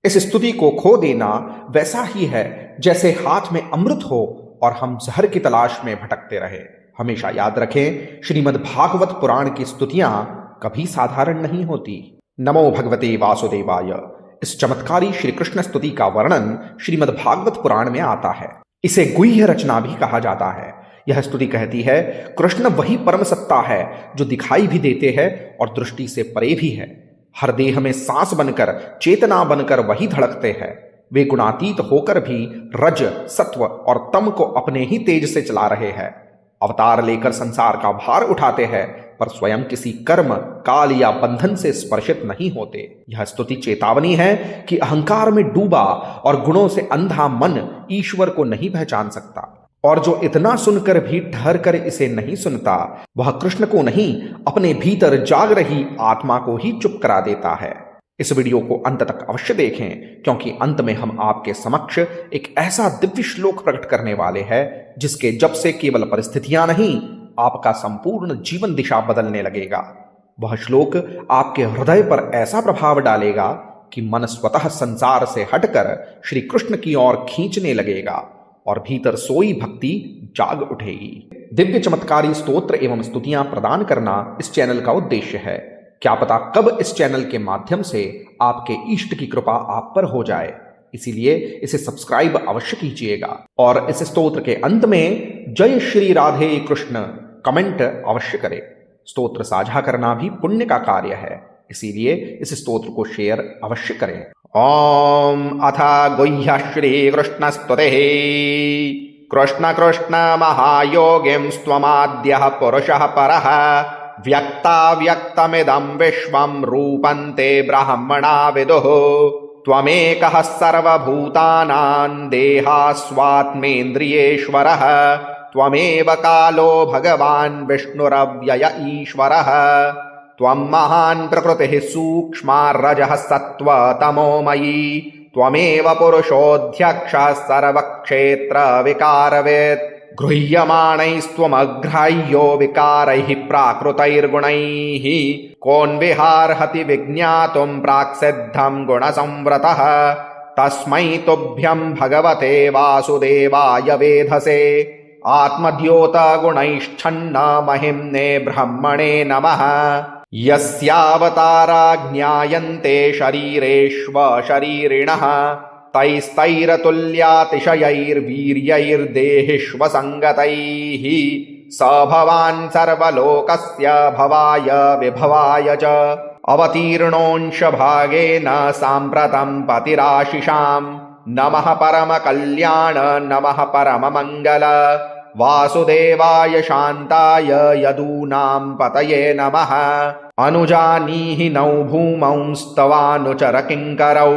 इस स्तुति को खो देना वैसा ही है जैसे हाथ में अमृत हो और हम जहर की तलाश में भटकते रहे। हमेशा याद रखें, श्रीमद् भागवत पुराण की स्तुतियां कभी साधारण नहीं होती। नमो भगवते वासुदेवाय। इस चमत्कारी श्री कृष्ण स्तुति का वर्णन श्रीमद् भागवत पुराण में आता है। इसे गुह्य रचना भी कहा जाता है। यह स्तुति कहती है, कृष्ण वही परम सत्ता है जो दिखाई भी देते हैं और दृष्टि से परे भी है। हर देह में सांस बनकर, चेतना बनकर वही धड़कते हैं। वे गुणातीत होकर भी रज, सत्व और तम को अपने ही तेज से चला रहे हैं। अवतार लेकर संसार का भार उठाते हैं, पर स्वयं किसी कर्म, काल या बंधन से स्पर्शित नहीं होते। यह स्तुति चेतावनी है कि अहंकार में डूबा और गुणों से अंधा मन ईश्वर को नहीं पहचान सकता, और जो इतना सुनकर भी ठहर कर इसे नहीं सुनता, वह कृष्ण को नहीं, अपने भीतर जाग रही आत्मा को ही चुप करा देता है। इस वीडियो को अंत तक अवश्य देखें, क्योंकि अंत में हम आपके समक्ष एक ऐसा दिव्य श्लोक प्रकट करने वाले हैं जिसके जप से केवल परिस्थितियां नहीं, आपका संपूर्ण जीवन दिशा बदलने लगेगा। वह श्लोक आपके हृदय पर ऐसा प्रभाव डालेगा कि मन स्वतः संसार से हटकर श्री कृष्ण की ओर खींचने लगेगा और भीतर सोई भक्ति जाग उठेगी। दिव्य चमत्कारी स्तोत्र एवं स्तुतियां प्रदान करना इस चैनल का उद्देश्य है। क्या पता कब इस चैनल के माध्यम से आपके इष्ट की कृपा आप पर हो जाए, इसीलिए इसे सब्सक्राइब अवश्य कीजिएगा और इस स्तोत्र के अंत में जय श्री राधे कृष्ण कमेंट अवश्य करें। स्तोत्र साझा करना भी पुण्य का कार्य है, इसीलिए इस स्तोत्र को शेयर अवश्य करें। ओम अथ गुह्य श्री कृष्ण स्तुते। कृष्ण कृष्ण महायोगिं स्वमाद्यः पुरुषः परः व्यक्ताव्यक्तमिदं विश्वं रूपन्ते ब्रह्मणा विदुः त्वमेकः सर्वभूतानां देहास्वात्मेन्द्रियेश्वरः त्वमेव कालो भगवान् विष्णुरव्यय ईश्वरः त्वं महान् प्रकृतिः सूक्ष्मा रजः सत्त्वतमोमयी त्वमेव पुरुषोऽध्यक्षः सर्वक्षेत्र विकारवेत् गृह्यमाणैस्त्वमग्राह्यो विकारैः प्राकृतैर्गुणैः कोन्विहार्हति विज्ञातुं प्राक्सिद्धं गुणसंवृतः तस्मै तुभ्यं भगवते वासुदेवाय वेधसे आत्मद्योतगुणैश्छन्न महिम्ने ब्रह्मणे नमः। यस्यावतारा ज्ञायन्ते शरीरेष्वशरीरिणः तैस्तैरतुल्यातिशयैर्वीर्यैर्देहिष्वसङ्गतैः स भवान् सर्वलोकस्य भवाय विभवाय च अवतीर्णोऽंशभागेन साम्प्रतं पतिराशिषां नमः परमकल्याण नमः परममङ्गल वासुदेवाय शान्ताय यदूनां पतये नमः। अनुजानीहि नौ भूमौ स्तवानुचर किङ्करौ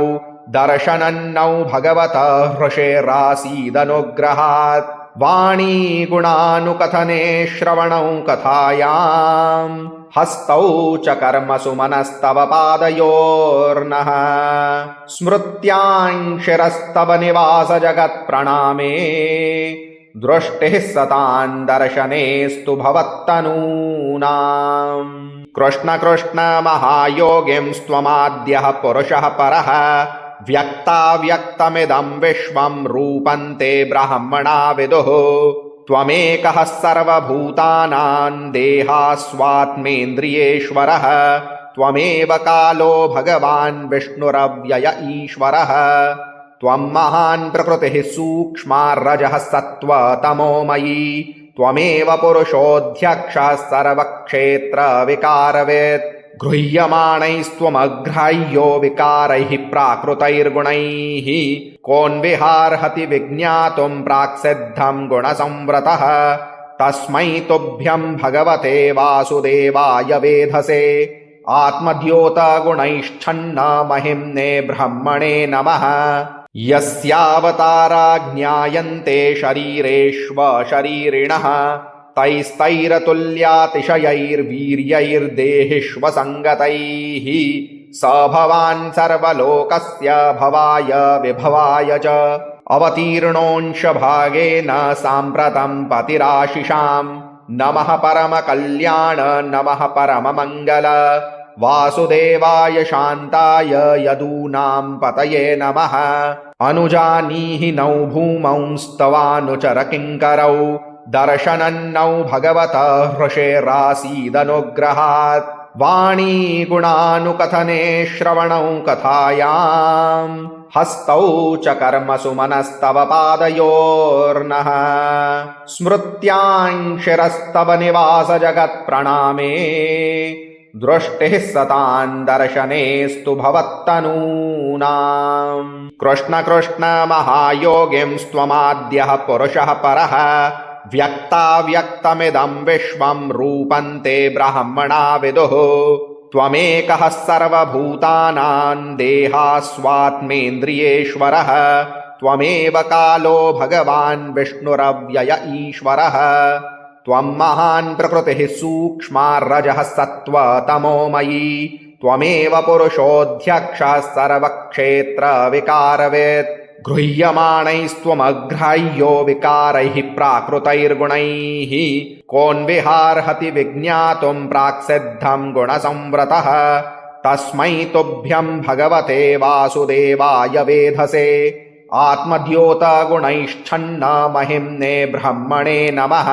दर्शनन्नौ भगवतः हृषेरासीदनुग्रहात् वाणी गुणानुकथने श्रवणौ कथायां हस्तौ च कर्मसु मनस्तव पादयोर्नः स्मृत्यां शिरस्तव निवास जगत्प्रणामे दृष्टिः सतां दर्शनेस्तु भवत्तनूनाम्। कृष्ण कृष्ण महायोगिं स्वमाद्यः पुरुषः परः व्यक्ताव्यक्तमिदं विश्वं रूपन्ते ब्रह्मणा विदुः त्वमेकः सर्वभूतानां देहास्वात्मेन्द्रियेश्वरः त्वमेव कालो भगवान् विष्णुरव्यय ईश्वरः त्वं महान् प्रकृतिः सूक्ष्मा रजः सत्त्वतमोमयी त्वमेव पुरुषोऽध्यक्षः सर्वक्षेत्र विकारवेत् गृह्यमाणैस्त्वमग्राह्यो विकारैः प्राकृतैर्गुणैः कोन्विहार्हति विज्ञातुं प्राक्सिद्धं गुणसंवृतः तस्मै तुभ्यं भगवते वासुदेवाय वेधसे आत्मद्योतगुणैश्छन्न महिम्ने ब्रह्मणे नमः। यस्यावतारा ज्ञायन्ते शरीरेष्वशरीरिणः तैस्तैरतुल्यातिशयैर्वीर्यैर्देहिष्वसङ्गतैः स भवान् सर्वलोकस्य भवाय विभवाय च अवतीर्णोऽंशभागेन साम्प्रतं पतिराशिषां नमः परमकल्याण नमः परममङ्गल वासुदेवाय शान्ताय यदूनां पतये नमः अनुजानीहि नौ भूमौंस्तवानुचरकिङ्करौ दर्शनन्नौ भगवतः हृषेरासीदनुग्रहात् वाणी गुणानुकथने श्रवणौ कथायाम् हस्तौ च कर्मसु मनस्तव पादयोर्नः स्मृत्यां शिरस्तव निवास जगत्प्रणामे दृष्टिः सतां दर्शनेस्तु भवत्तनूनाम् कृष्ण कृष्ण महायोगिंस्त्वमाद्यः पुरुषः परः व्यक्ताव्यक्तमिदं विश्वं रूपन्ते ब्रह्मणा विदुः त्वमेकः सर्वभूतानां देहास्वात्मेन्द्रियेश्वरः त्वमेव कालो भगवान् विष्णुरव्यय ईश्वरः त्वं महान् प्रकृतिः सूक्ष्मा रजः सत्त्वतमोमयी त्वमेव पुरुषोऽध्यक्षः सर्वक्षेत्रविकारवेत् गृह्यमाणैस्त्वमग्राह्यो विकारैः प्राकृतैर्गुणैः कोऽन्विहार्हति विज्ञातुं प्राक्सिद्धं गुणसंवृतः तस्मै तुभ्यं भगवते वासुदेवाय वेधसे आत्मद्योतगुणैश्छन्न महिम्ने ब्रह्मणे नमः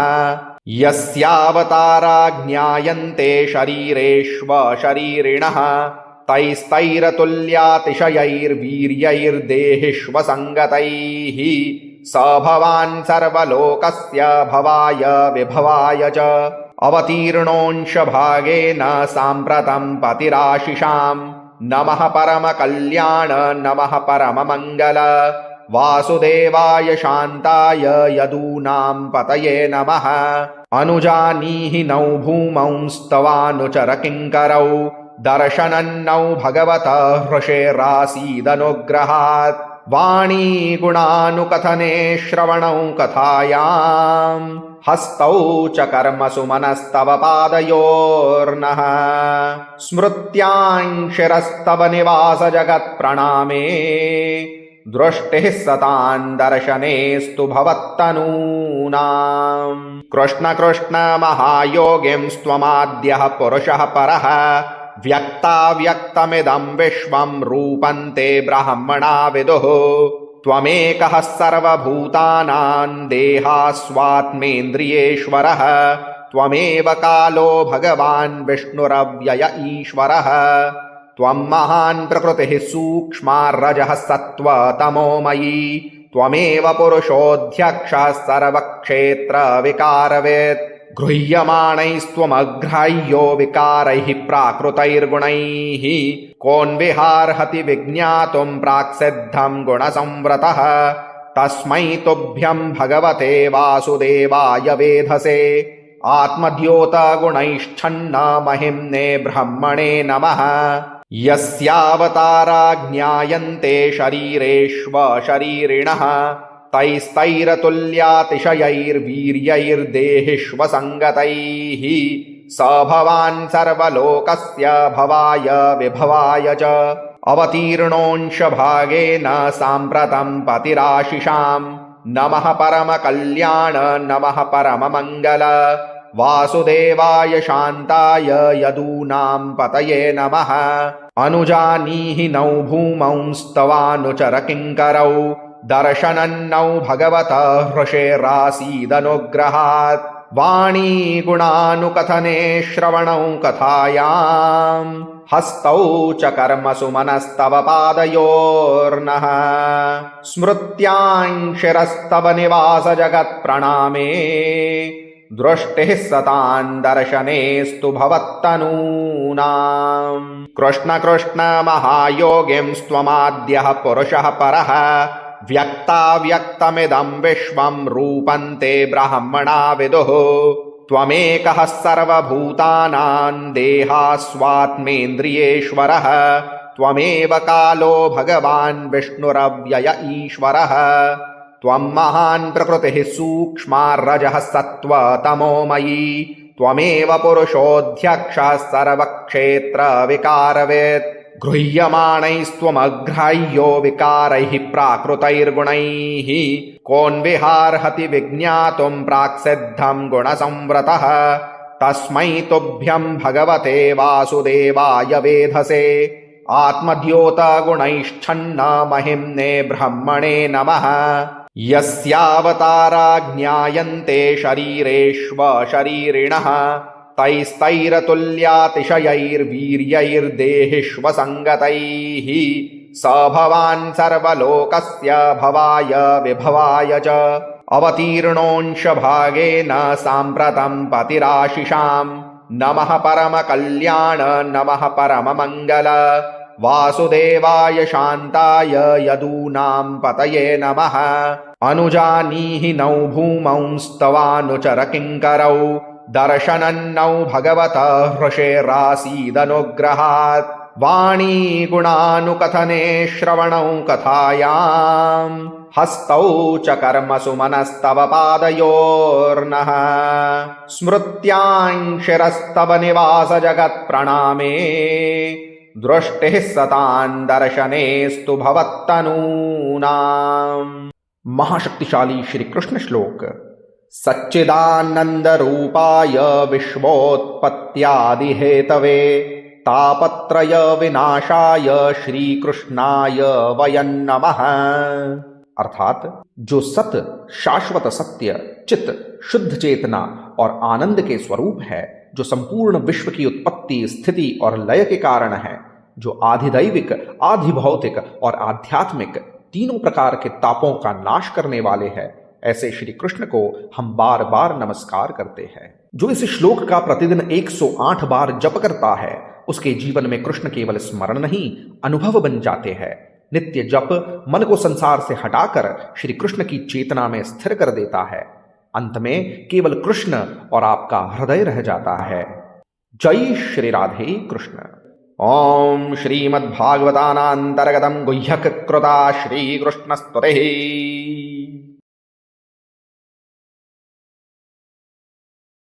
यस्यावतारा ज्ञायन्ते शरीरेष्वशरीरिणः तैस्तैरतुल्यातिशयैर्वीर्यैर्देहिष्वसङ्गतैः स भवान् सर्वलोकस्य भवाय विभवाय च अवतीर्णोऽंशभागेन साम्प्रतं पतिराशिषाम् नमः परमकल्याण नमः परममङ्गल वासुदेवाय शान्ताय यदूनां पतये नमः अनुजानीहि नौ भूमौंस्तवानुचरकिङ्करौ दर्शनन्नौ भगवतः हृषेरासीदनुग्रहात् वाणी गुणानुकथने श्रवणौ कथायाम् हस्तौ च कर्मसु मनस्तव पादयोर्नः स्मृत्यां शिरस्तव निवास जगत्प्रणामे दृष्टिः सतां दर्शनेस्तु भवत्तनूनाम् कृष्ण कृष्ण महायोगिंस्त्वमाद्यः पुरुषः परः व्यक्ताव्यक्तमिदं विश्वं रूपन्ते ब्रह्मणा विदुः त्वमेकः सर्वभूतानां देहास्वात्मेन्द्रियेश्वरः त्वमेव कालो भगवान् विष्णुरव्यय ईश्वरः त्वं महान् प्रकृतिः सूक्ष्मा रजः सत्त्वतमोमयी त्वमेव पुरुषोऽध्यक्षः सर्वक्षेत्रविकारवेत् गृह्यमाणैस्त्वमग्राह्यो विकारैः प्राकृतैर्गुणैः कोऽन्विहार्हति विज्ञातुं प्राक्सिद्धं गुणसंवृतः तस्मै तुभ्यं भगवते वासुदेवाय वेधसे आत्मद्योतगुणैश्छन्न महिम्ने ब्रह्मणे नमः यस्यावतारा ज्ञायन्ते शरीरेष्वशरीरिणः तैस्तैरतुल्यातिशयैर्वीर्यैर्देहिष्वसङ्गतैः स भवान् सर्वलोकस्य भवाय विभवाय च अवतीर्णोऽंशभागेन साम्प्रतं पतिराशिषाम् नमः परमकल्याण नमः परममङ्गल वासुदेवाय शान्ताय यदूनां पतये नमः अनुजानीहि नौ भूमौंस्तवानुचरकिङ्करौ दर्शनन्नौ भगवतः हृषेरासीदनुग्रहात् वाणी गुणानुकथने श्रवणौ कथायाम् हस्तौ च कर्मसु मनस्तव पादयोर्नः स्मृत्यां शिरस्तव निवास जगत्प्रणामे दृष्टिः सतां दर्शनेस्तु भवत्तनूनाम् कृष्ण कृष्ण महायोगिंस्त्वमाद्यः पुरुषः परः व्यक्ताव्यक्तमिदं विश्वं रूपन्ते ब्रह्मणा विदुः त्वमेकः सर्वभूतानां देहास्वात्मेन्द्रियेश्वरः त्वमेव कालो भगवान् विष्णुरव्यय ईश्वरः त्वं महान् प्रकृतिः सूक्ष्मा रजः सत्त्वतमोमयी त्वमेव पुरुषोऽध्यक्षः सर्वक्षेत्रविकारवेत् गृह्यमाणैस्त्वमग्राह्यो विकारैः प्राकृतैर्गुणैः कोऽन्विहार्हति विज्ञातुं प्राक्सिद्धं गुणसंवृतः तस्मै तुभ्यं भगवते वासुदेवाय वेधसे आत्मद्योतगुणैश्छन्न महिम्ने ब्रह्मणे नमः यस्यावतारा ज्ञायन्ते शरीरेष्वशरीरिणः तैस्तैरतुल्यातिशयैर्वीर्यैर्देहिष्वसङ्गतैः स भवान् सर्वलोकस्य भवाय विभवाय च अवतीर्णोऽंशभागेन साम्प्रतं पतिराशिषाम् नमः परमकल्याण नमः परममङ्गल वासुदेवाय शान्ताय यदूनां पतये नमः अनुजानीहि नौ भूमौ स्तवानुचर किङ्करौ दर्शनन्नौ भगवतः हृषेरासीदनुग्रहात् वाणी गुणानुकथने श्रवणौ कथायाम् हस्तौ च कर्मसु मनस्तव पादयोर्नः स्मृत्यां शिरस्तव निवास जगत्प्रणामे दृष्टिः सतान् दर्शनेस्तु भवत्तनूनाम्। महाशक्तिशाली श्री कृष्ण श्लोक। सच्चिदानंद रूपाय विश्वोत्पत्त्यादि हेतवे तापत्रय विनाशाय श्री कृष्णाय वयं नमः। अर्थात जो सत शाश्वत सत्य चित शुद्ध चेतना और आनंद के स्वरूप है, जो संपूर्ण विश्व की उत्पत्ति स्थिति और लय के कारण है, जो आधिदैविक आधिभौतिक और आध्यात्मिक तीनों प्रकार के तापों का नाश करने वाले हैं, ऐसे श्री कृष्ण को हम बार बार नमस्कार करते हैं। जो इस श्लोक का प्रतिदिन 108 बार जप करता है, उसके जीवन में कृष्ण केवल स्मरण नहीं अनुभव बन जाते हैं। नित्य जप मन को संसार से हटाकर श्री कृष्ण की चेतना में स्थिर कर देता है। अंत में केवल कृष्ण और आपका हृदय रह जाता है। जय श्री राधे कृष्ण। ओम श्रीमद्भागवतानांतर्गतम गुह्यक कृता श्री कृष्ण स्तुतिः।